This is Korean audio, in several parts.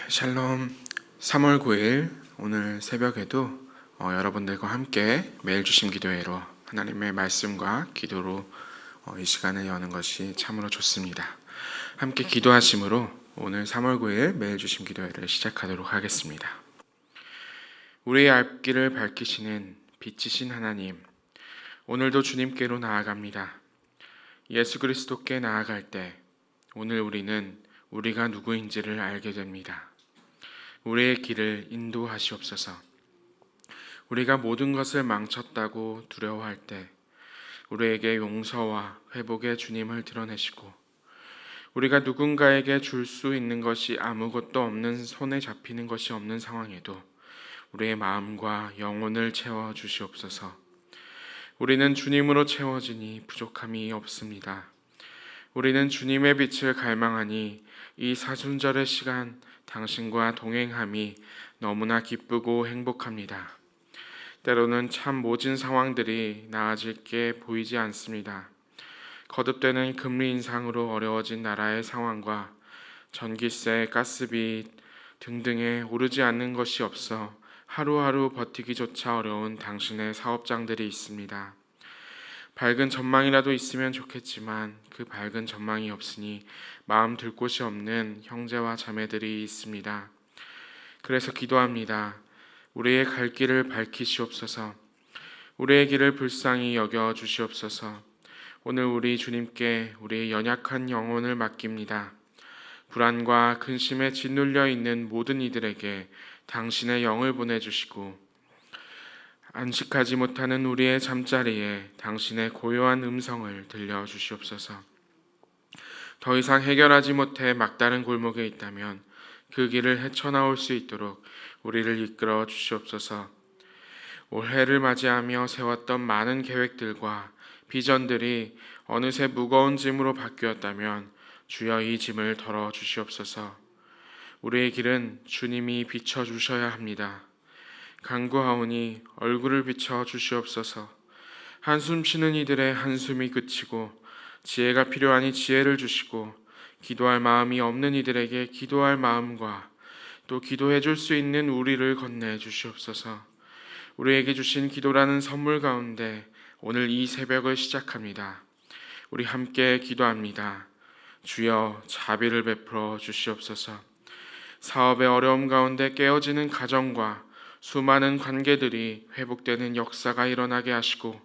샬롬. 3월 9일 오늘 새벽에도 여러분들과 함께 매일 주심 기도회로 하나님의 말씀과 기도로 이 시간을 여는 것이 참으로 좋습니다. 함께 기도하심으로 오늘 3월 9일 매일 주심 기도회를 시작하도록 하겠습니다. 우리의 앞길을 밝히시는 빛이신 하나님, 오늘도 주님께로 나아갑니다. 예수 그리스도께 나아갈 때 오늘 우리는 우리가 누구인지를 알게 됩니다. 우리의 길을 인도하시옵소서. 우리가 모든 것을 망쳤다고 두려워할 때 우리에게 용서와 회복의 주님을 드러내시고, 우리가 누군가에게 줄 수 있는 것이 아무것도 없는, 손에 잡히는 것이 없는 상황에도 우리의 마음과 영혼을 채워 주시옵소서. 우리는 주님으로 채워지니 부족함이 없습니다. 우리는 주님의 빛을 갈망하니 이 사순절의 시간 당신과 동행함이 너무나 기쁘고 행복합니다. 때로는 참 모진 상황들이 나아질 게 보이지 않습니다. 거듭되는 금리 인상으로 어려워진 나라의 상황과 전기세, 가스비 등등에 오르지 않는 것이 없어 하루하루 버티기조차 어려운 당신의 사업장들이 있습니다. 밝은 전망이라도 있으면 좋겠지만 그 밝은 전망이 없으니 마음 들 곳이 없는 형제와 자매들이 있습니다. 그래서 기도합니다. 우리의 갈 길을 밝히시옵소서. 우리의 길을 불쌍히 여겨 주시옵소서. 오늘 우리 주님께 우리의 연약한 영혼을 맡깁니다. 불안과 근심에 짓눌려 있는 모든 이들에게 당신의 영을 보내주시고, 안식하지 못하는 우리의 잠자리에 당신의 고요한 음성을 들려주시옵소서. 더 이상 해결하지 못해 막다른 골목에 있다면 그 길을 헤쳐나올 수 있도록 우리를 이끌어 주시옵소서. 올해를 맞이하며 세웠던 많은 계획들과 비전들이 어느새 무거운 짐으로 바뀌었다면 주여 이 짐을 덜어 주시옵소서. 우리의 길은 주님이 비춰주셔야 합니다. 간구하오니 얼굴을 비춰 주시옵소서. 한숨 쉬는 이들의 한숨이 그치고 지혜가 필요하니 지혜를 주시고, 기도할 마음이 없는 이들에게 기도할 마음과 또 기도해 줄 수 있는 우리를 건네 주시옵소서. 우리에게 주신 기도라는 선물 가운데 오늘 이 새벽을 시작합니다. 우리 함께 기도합니다. 주여 자비를 베풀어 주시옵소서. 사업의 어려움 가운데 깨어지는 가정과 수많은 관계들이 회복되는 역사가 일어나게 하시고,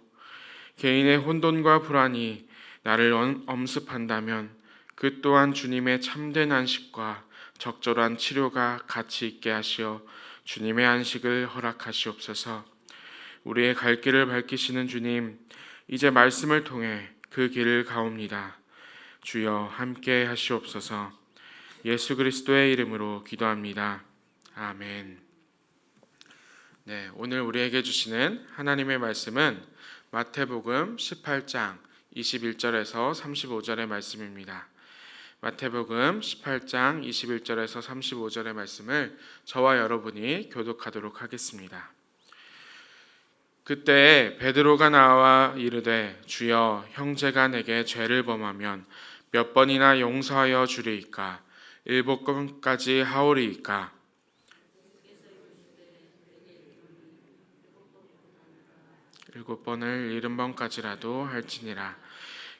개인의 혼돈과 불안이 나를 엄습한다면 그 또한 주님의 참된 안식과 적절한 치료가 같이 있게 하시어 주님의 안식을 허락하시옵소서. 우리의 갈 길을 밝히시는 주님, 이제 말씀을 통해 그 길을 가옵니다. 주여 함께 하시옵소서. 예수 그리스도의 이름으로 기도합니다. 아멘. 네, 오늘 우리에게 주시는 하나님의 말씀은 마태복음 18장 21절에서 35절의 말씀입니다. 마태복음 18장 21절에서 35절의 말씀을 저와 여러분이 교독하도록 하겠습니다. 그때 베드로가 나와 이르되 주여, 형제가 내게 죄를 범하면 몇 번이나 용서하여 주리이까? 7번까지 하오리이까? 일곱 번을 70번까지라도 할지니라.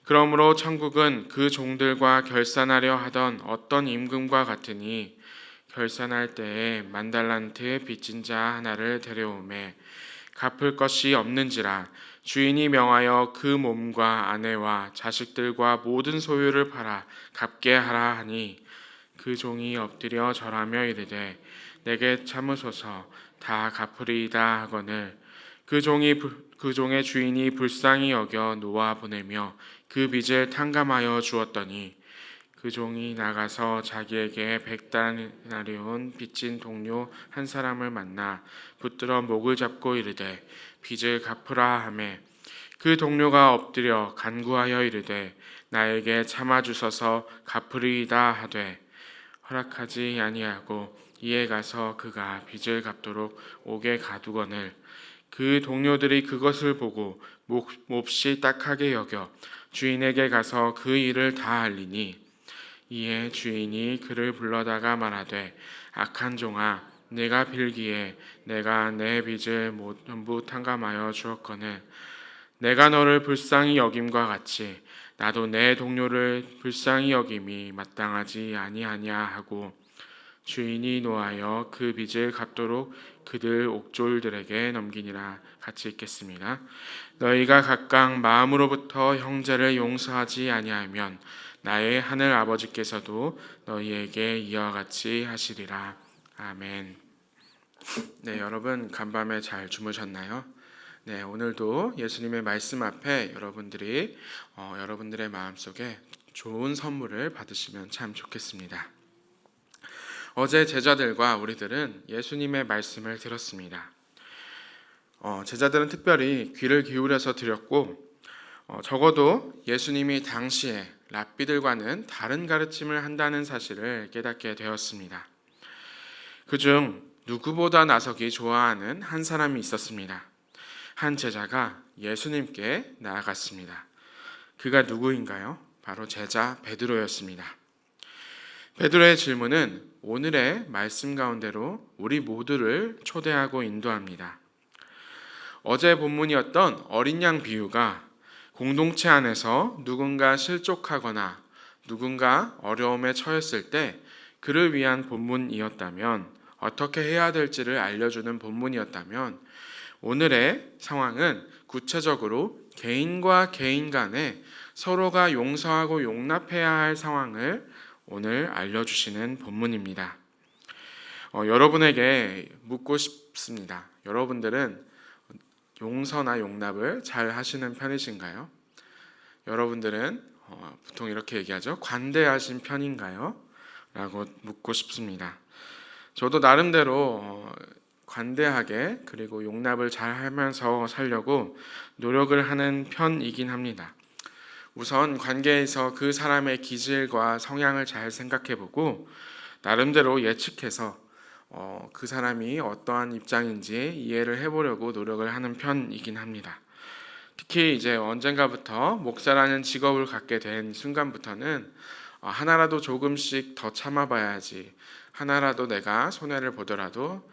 그러므로 천국은 그 종들과 결산하려 하던 어떤 임금과 같으니, 결산할 때에 10,000달란트의 빚진 자 하나를 데려오매 갚을 것이 없는지라 주인이 명하여 그 몸과 아내와 자식들과 모든 소유를 팔아 갚게 하라 하니, 그 종이 엎드려 절하며 이르되 내게 참으소서, 다 갚으리이다 하거늘 그 종의 주인이 불쌍히 여겨 놓아 보내며 그 빚을 탕감하여 주었더니, 그 종이 나가서 자기에게 100데나리온 빚진 동료 한 사람을 만나 붙들어 목을 잡고 이르되 빚을 갚으라 하매, 그 동료가 엎드려 간구하여 이르되 나에게 참아 주소서, 갚으리이다 하되 허락하지 아니하고 이에 가서 그가 빚을 갚도록 옥에 가두거늘 그 동료들이 그것을 보고 몹시 딱하게 여겨 주인에게 가서 그 일을 다 알리니 이에 주인이 그를 불러다가 말하되 악한 종아 내가 빌기에 내가 내 빚을 전부 탕감하여 주었거늘 내가 너를 불쌍히 여김과 같이 나도 내 동료를 불쌍히 여김이 마땅하지 아니하냐 하고 주인이 노하여 그 빚을 갚도록 그들 옥졸들에게 넘기니라. 같이 읽겠습니다. 너희가 각각 마음으로부터 형제를 용서하지 아니하면 나의 하늘 아버지께서도 너희에게 이와 같이 하시리라. 아멘. 네, 여러분 간밤에 잘 주무셨나요? 네, 오늘도 예수님의 말씀 앞에 여러분들이 여러분들의 마음속에 좋은 선물을 받으시면 참 좋겠습니다. 어제 제자들과 우리들은 예수님의 말씀을 들었습니다. 제자들은 특별히 귀를 기울여서 들었고 적어도 예수님이 당시에 랍비들과는 다른 가르침을 한다는 사실을 깨닫게 되었습니다. 그중 누구보다 나서기 좋아하는 한 사람이 있었습니다. 한 제자가 예수님께 나아갔습니다. 그가 누구인가요? 바로 제자 베드로였습니다. 베드로의 질문은 오늘의 말씀 가운데로 우리 모두를 초대하고 인도합니다. 어제 본문이었던 어린 양 비유가 공동체 안에서 누군가 실족하거나 누군가 어려움에 처했을 때 그를 위한 본문이었다면, 어떻게 해야 될지를 알려주는 본문이었다면, 오늘의 상황은 구체적으로 개인과 개인 간에 서로가 용서하고 용납해야 할 상황을 오늘 알려주시는 본문입니다. 여러분에게 묻고 싶습니다. 여러분들은 용서나 용납을 잘 하시는 편이신가요? 여러분들은 보통 이렇게 얘기하죠. 관대하신 편인가요? 라고 묻고 싶습니다. 저도 나름대로 관대하게 그리고 용납을 잘 하면서 살려고 노력을 하는 편이긴 합니다. 우선 관계에서 그 사람의 기질과 성향을 잘 생각해보고 나름대로 예측해서 그 사람이 어떠한 입장인지 이해를 해보려고 노력을 하는 편이긴 합니다. 특히 이제 언젠가부터 목사라는 직업을 갖게 된 순간부터는 하나라도 조금씩 더 참아봐야지, 하나라도 내가 손해를 보더라도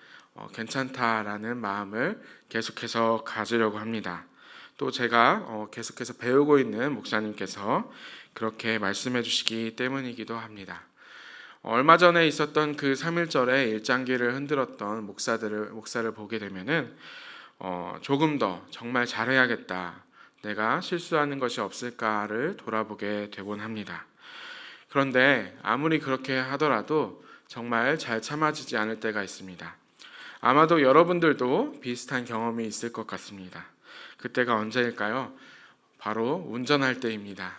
괜찮다라는 마음을 계속해서 가지려고 합니다. 또 제가 계속해서 배우고 있는 목사님께서 그렇게 말씀해 주시기 때문이기도 합니다. 얼마 전에 있었던 그 3.1절에 일장기를 흔들었던 목사를 보게 되면은 조금 더 정말 잘해야겠다, 내가 실수하는 것이 없을까를 돌아보게 되곤 합니다. 그런데 아무리 그렇게 하더라도 정말 잘 참아지지 않을 때가 있습니다. 아마도 여러분들도 비슷한 경험이 있을 것 같습니다. 그때가 언제일까요? 바로 운전할 때입니다.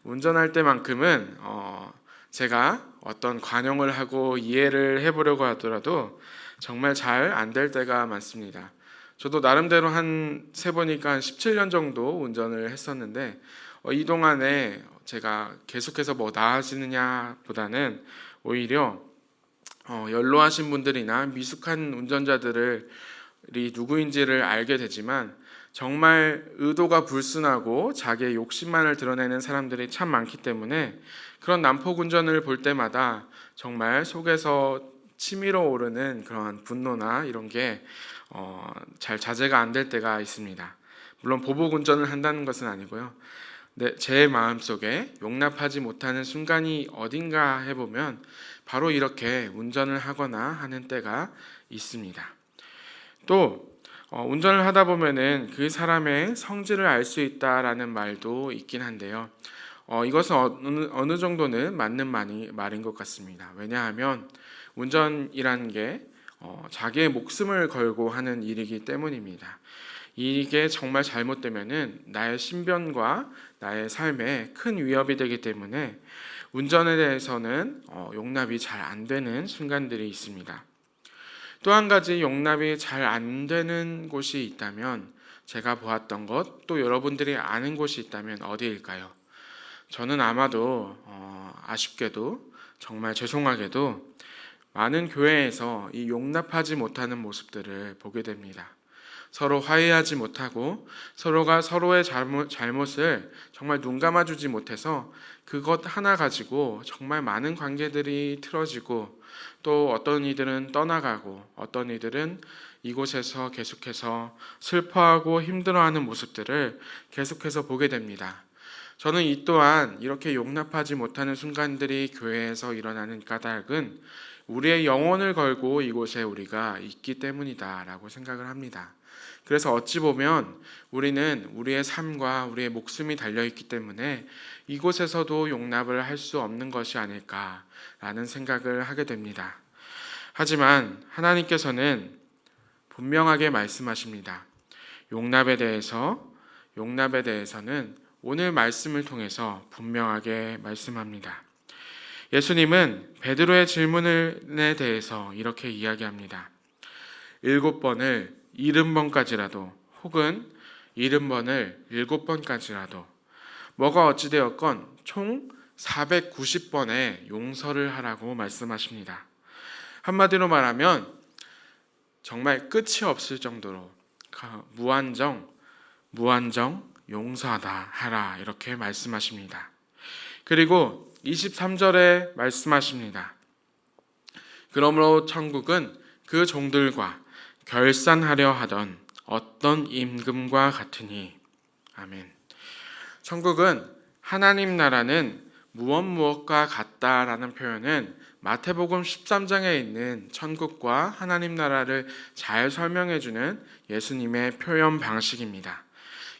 운전할 때만큼은 제가 어떤 관용을 하고 이해를 해보려고 하더라도 정말 잘 안 될 때가 많습니다. 저도 나름대로 세보니까 한 17년 정도 운전을 했었는데 이 동안에 제가 계속해서 뭐 나아지느냐 보다는 오히려 연로하신 분들이나 미숙한 운전자들이 누구인지를 알게 되지만 정말 의도가 불순하고 자기의 욕심만을 드러내는 사람들이 참 많기 때문에 그런 난폭 운전을 볼 때마다 정말 속에서 치밀어 오르는 그런 분노나 이런 게 잘 자제가 안 될 때가 있습니다. 물론 보복 운전을 한다는 것은 아니고요. 제 마음속에 용납하지 못하는 순간이 어딘가 해보면 바로 이렇게 운전을 하거나 하는 때가 있습니다. 또 운전을 하다 보면은 그 사람의 성질을 알 수 있다라는 말도 있긴 한데요. 이것은 어느 정도는 맞는 말인 것 같습니다. 왜냐하면 운전이라는 게 자기의 목숨을 걸고 하는 일이기 때문입니다. 이게 정말 잘못되면은 나의 신변과 나의 삶에 큰 위협이 되기 때문에 운전에 대해서는 용납이 잘 안 되는 순간들이 있습니다. 또 한 가지 용납이 잘 안 되는 곳이 있다면, 제가 보았던 것, 또 여러분들이 아는 곳이 있다면 어디일까요? 저는 아마도 아쉽게도 정말 죄송하게도 많은 교회에서 이 용납하지 못하는 모습들을 보게 됩니다. 서로 화해하지 못하고 서로가 서로의 잘못을 정말 눈 감아주지 못해서 그것 하나 가지고 정말 많은 관계들이 틀어지고, 또 어떤 이들은 떠나가고 어떤 이들은 이곳에서 계속해서 슬퍼하고 힘들어하는 모습들을 계속해서 보게 됩니다. 저는 이 또한 이렇게 용납하지 못하는 순간들이 교회에서 일어나는 까닭은 우리의 영혼을 걸고 이곳에 우리가 있기 때문이다라고 생각을 합니다. 그래서 어찌 보면 우리는 우리의 삶과 우리의 목숨이 달려있기 때문에 이곳에서도 용납을 할 수 없는 것이 아닐까라는 생각을 하게 됩니다. 하지만 하나님께서는 분명하게 말씀하십니다. 용납에 대해서는 오늘 말씀을 통해서 분명하게 말씀합니다. 예수님은 베드로의 질문에 대해서 이렇게 이야기합니다. 7번을 70번까지라도, 혹은 70번을 7번까지라도, 뭐가 어찌되었건 총 490번의 용서를 하라고 말씀하십니다. 한마디로 말하면 정말 끝이 없을 정도로 무한정 용서하다 하라, 이렇게 말씀하십니다. 그리고 23절에 말씀하십니다. 그러므로 천국은 그 종들과 결산하려 하던 어떤 임금과 같으니. 아멘. 천국은 하나님 나라는 무엇과 같다라는 표현은 마태복음 13장에 있는 천국과 하나님 나라를 잘 설명해주는 예수님의 표현 방식입니다.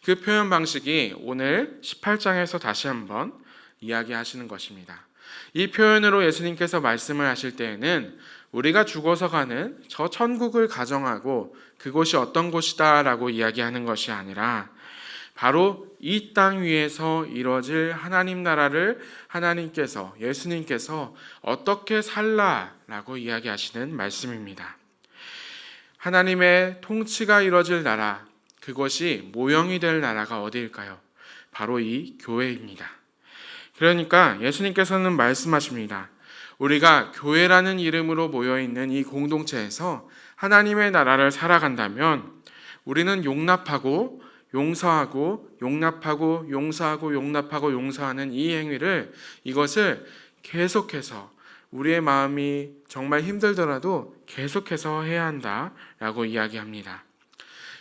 그 표현 방식이 오늘 18장에서 다시 한번 이야기하시는 것입니다. 이 표현으로 예수님께서 말씀을 하실 때에는 우리가 죽어서 가는 저 천국을 가정하고 그곳이 어떤 곳이다 라고 이야기하는 것이 아니라 바로 이 땅 위에서 이루어질 하나님 나라를 하나님께서, 예수님께서 어떻게 살라라고 이야기하시는 말씀입니다. 하나님의 통치가 이루어질 나라, 그것이 모형이 될 나라가 어디일까요? 바로 이 교회입니다. 그러니까 예수님께서는 말씀하십니다. 우리가 교회라는 이름으로 모여있는 이 공동체에서 하나님의 나라를 살아간다면 우리는 용납하고 용서하고 용납하고 용서하고 용납하고 용서하는 이 행위를, 이것을 계속해서 우리의 마음이 정말 힘들더라도 계속해서 해야 한다라고 이야기합니다.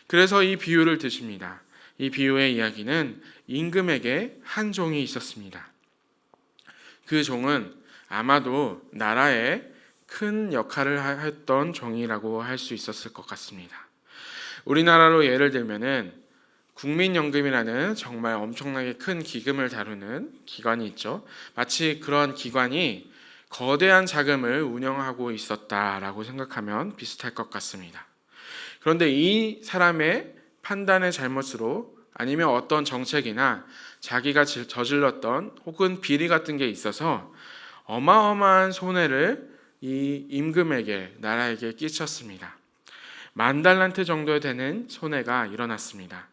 그래서 이 비유를 드십니다. 이 비유의 이야기는 임금에게 한 종이 있었습니다. 그 종은 아마도 나라에 큰 역할을 했던 종이라고 할 수 있었을 것 같습니다. 우리나라로 예를 들면은 국민연금이라는 정말 엄청나게 큰 기금을 다루는 기관이 있죠. 마치 그런 기관이 거대한 자금을 운영하고 있었다라고 생각하면 비슷할 것 같습니다. 그런데 이 사람의 판단의 잘못으로, 아니면 어떤 정책이나 자기가 저질렀던 혹은 비리 같은 게 있어서 어마어마한 손해를 이 임금에게, 나라에게 끼쳤습니다. 10,000달란트 정도 되는 손해가 일어났습니다.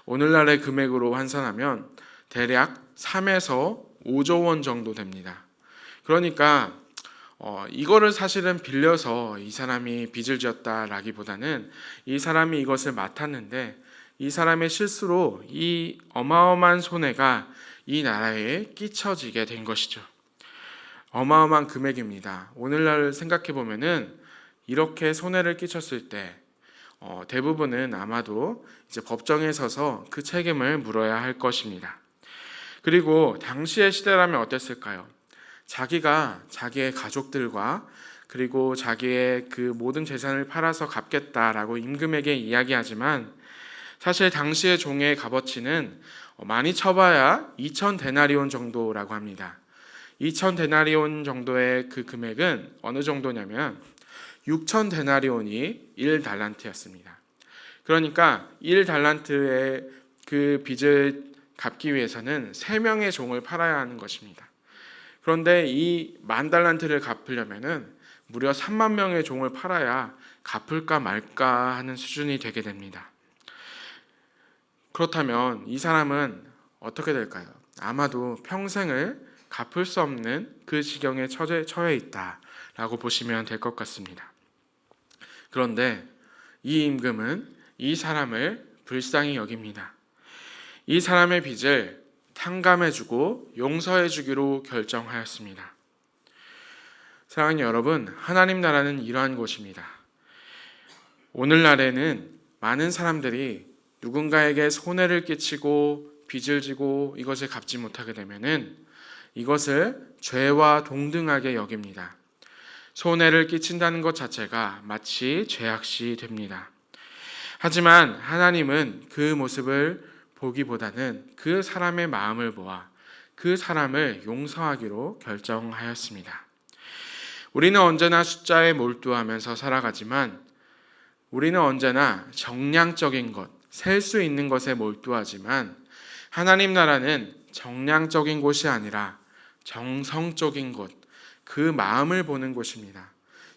오늘날의 금액으로 환산하면 대략 3에서 5조 원 정도 됩니다. 그러니까 이거를 사실은 빌려서 이 사람이 빚을 지었다라기보다는 이 사람이 이것을 맡았는데 이 사람의 실수로 이 어마어마한 손해가 이 나라에 끼쳐지게 된 것이죠. 어마어마한 금액입니다. 오늘날 생각해 보면은 이렇게 손해를 끼쳤을 때 대부분은 아마도 이제 법정에 서서 그 책임을 물어야 할 것입니다. 그리고 당시의 시대라면 어땠을까요? 자기가 자기의 가족들과 그리고 자기의 그 모든 재산을 팔아서 갚겠다라고 임금에게 이야기하지만 사실 당시의 종의 값어치는 많이 쳐봐야 2,000데나리온 정도라고 합니다. 2,000데나리온 정도의 그 금액은 어느 정도냐면 6,000데나리온이 1달란트였습니다. 그러니까 1달란트의 그 빚을 갚기 위해서는 3명의 종을 팔아야 하는 것입니다. 그런데 이 10,000달란트를 갚으려면은 무려 3만 명의 종을 팔아야 갚을까 말까 하는 수준이 되게 됩니다. 그렇다면 이 사람은 어떻게 될까요? 아마도 평생을 갚을 수 없는 그 지경에 처해 있다라고 라고 보시면 될 것 같습니다. 그런데 이 임금은 이 사람을 불쌍히 여깁니다. 이 사람의 빚을 탕감해주고 용서해주기로 결정하였습니다. 사랑하는 여러분, 하나님 나라는 이러한 곳입니다. 오늘날에는 많은 사람들이 누군가에게 손해를 끼치고 빚을 지고 이것을 갚지 못하게 되면은 이것을 죄와 동등하게 여깁니다. 손해를 끼친다는 것 자체가 마치 죄악시 됩니다. 하지만 하나님은 그 모습을 보기보다는 그 사람의 마음을 보아 그 사람을 용서하기로 결정하였습니다. 우리는 언제나 숫자에 몰두하면서 살아가지만 우리는 언제나 정량적인 것, 셀 수 있는 것에 몰두하지만 하나님 나라는 정량적인 곳이 아니라 정성적인 곳, 그 마음을 보는 곳입니다.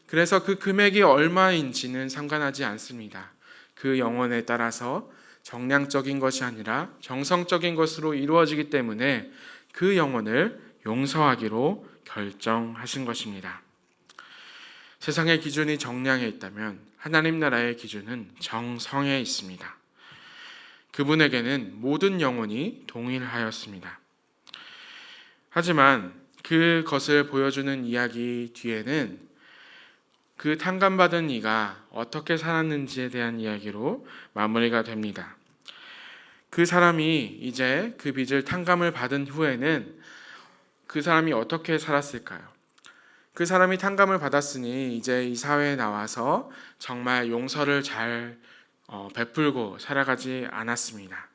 그래서 그 금액이 얼마인지는 상관하지 않습니다. 그 영혼에 따라서 정량적인 것이 아니라 정성적인 것으로 이루어지기 때문에 그 영혼을 용서하기로 결정하신 것입니다. 세상의 기준이 정량에 있다면 하나님 나라의 기준은 정성에 있습니다. 그분에게는 모든 영혼이 동일하였습니다. 하지만 그것을 보여주는 이야기 뒤에는 그 탕감받은 이가 어떻게 살았는지에 대한 이야기로 마무리가 됩니다. 그 사람이 이제 그 빚을 탕감을 받은 후에는 그 사람이 어떻게 살았을까요? 그 사람이 탕감을 받았으니 이제 이 사회에 나와서 정말 용서를 잘 베풀고 살아가지 않았습니다.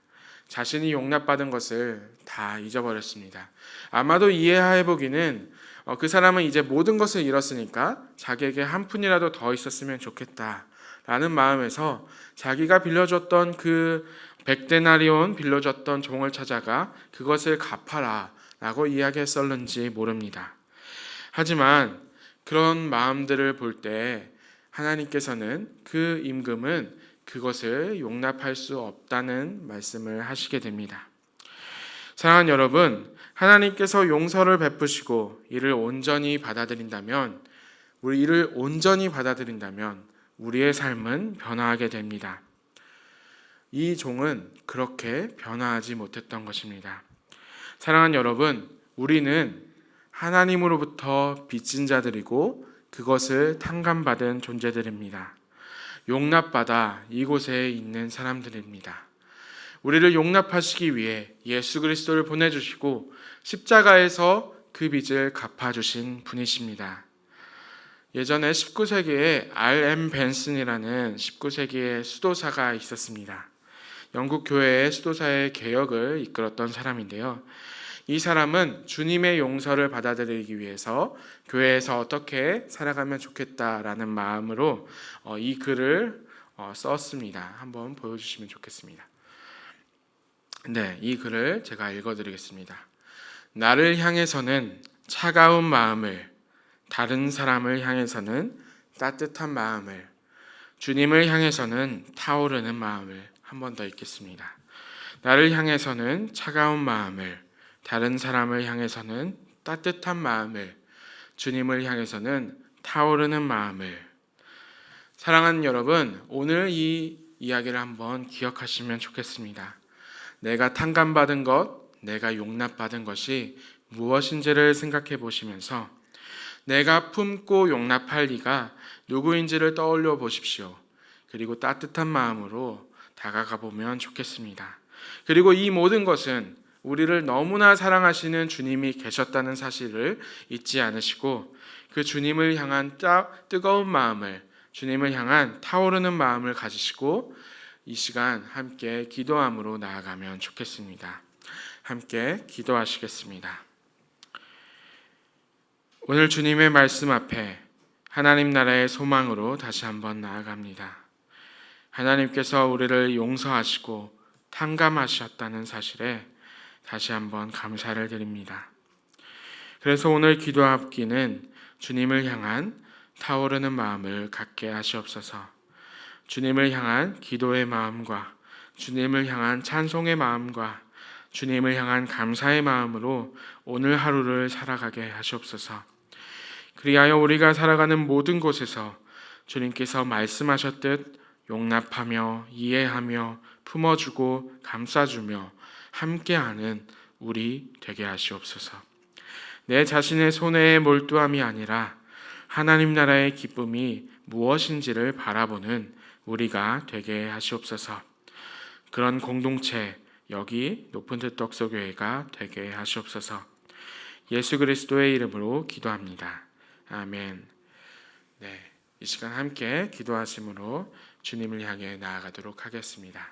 자신이 용납받은 것을 다 잊어버렸습니다. 아마도 이해해보기는 그 사람은 이제 모든 것을 잃었으니까 자기에게 한 푼이라도 더 있었으면 좋겠다라는 마음에서 자기가 빌려줬던 그 100데나리온 빌려줬던 종을 찾아가 그것을 갚아라 라고 이야기했었는지 모릅니다. 하지만 그런 마음들을 볼 때 하나님께서는 그 임금은 그것을 용납할 수 없다는 말씀을 하시게 됩니다. 사랑하는 여러분, 하나님께서 용서를 베푸시고 이를 온전히 받아들인다면 우리의 삶은 변화하게 됩니다. 이 종은 그렇게 변화하지 못했던 것입니다. 사랑하는 여러분, 우리는 하나님으로부터 빚진 자들이고 그것을 탕감받은 존재들입니다. 용납받아 이곳에 있는 사람들입니다. 우리를 용납하시기 위해 예수 그리스도를 보내주시고 십자가에서 그 빚을 갚아주신 분이십니다. 예전에 19세기에 R.M. 벤슨이라는 19세기의 수도사가 있었습니다. 영국 교회의 수도사의 개혁을 이끌었던 사람인데요. 이 사람은 주님의 용서를 받아들이기 위해서 교회에서 어떻게 살아가면 좋겠다라는 마음으로 이 글을 썼습니다. 한번 보여주시면 좋겠습니다. 네, 이 글을 제가 읽어드리겠습니다. 나를 향해서는 차가운 마음을, 다른 사람을 향해서는 따뜻한 마음을, 주님을 향해서는 타오르는 마음을 한 번 더 읽겠습니다. 나를 향해서는 차가운 마음을, 다른 사람을 향해서는 따뜻한 마음을, 주님을 향해서는 타오르는 마음을. 사랑하는 여러분, 오늘 이 이야기를 한번 기억하시면 좋겠습니다. 내가 탕감받은 것, 내가 용납받은 것이 무엇인지를 생각해 보시면서 내가 품고 용납할 이가 누구인지를 떠올려 보십시오. 그리고 따뜻한 마음으로 다가가 보면 좋겠습니다. 그리고 이 모든 것은 우리를 너무나 사랑하시는 주님이 계셨다는 사실을 잊지 않으시고 그 주님을 향한 뜨거운 마음을, 주님을 향한 타오르는 마음을 가지시고 이 시간 함께 기도함으로 나아가면 좋겠습니다. 함께 기도하시겠습니다. 오늘 주님의 말씀 앞에 하나님 나라의 소망으로 다시 한번 나아갑니다. 하나님께서 우리를 용서하시고 탕감하셨다는 사실에 다시 한번 감사를 드립니다. 그래서 오늘 기도하기는 주님을 향한 타오르는 마음을 갖게 하시옵소서. 주님을 향한 기도의 마음과 주님을 향한 찬송의 마음과 주님을 향한 감사의 마음으로 오늘 하루를 살아가게 하시옵소서. 그리하여 우리가 살아가는 모든 곳에서 주님께서 말씀하셨듯 용납하며 이해하며 품어주고 감싸주며 함께하는 우리 되게 하시옵소서. 내 자신의 손해에 몰두함이 아니라 하나님 나라의 기쁨이 무엇인지를 바라보는 우리가 되게 하시옵소서. 그런 공동체, 여기 높은 뜻 덕소교회가 되게 하시옵소서. 예수 그리스도의 이름으로 기도합니다. 아멘. 네, 이 시간 함께 기도하심으로 주님을 향해 나아가도록 하겠습니다.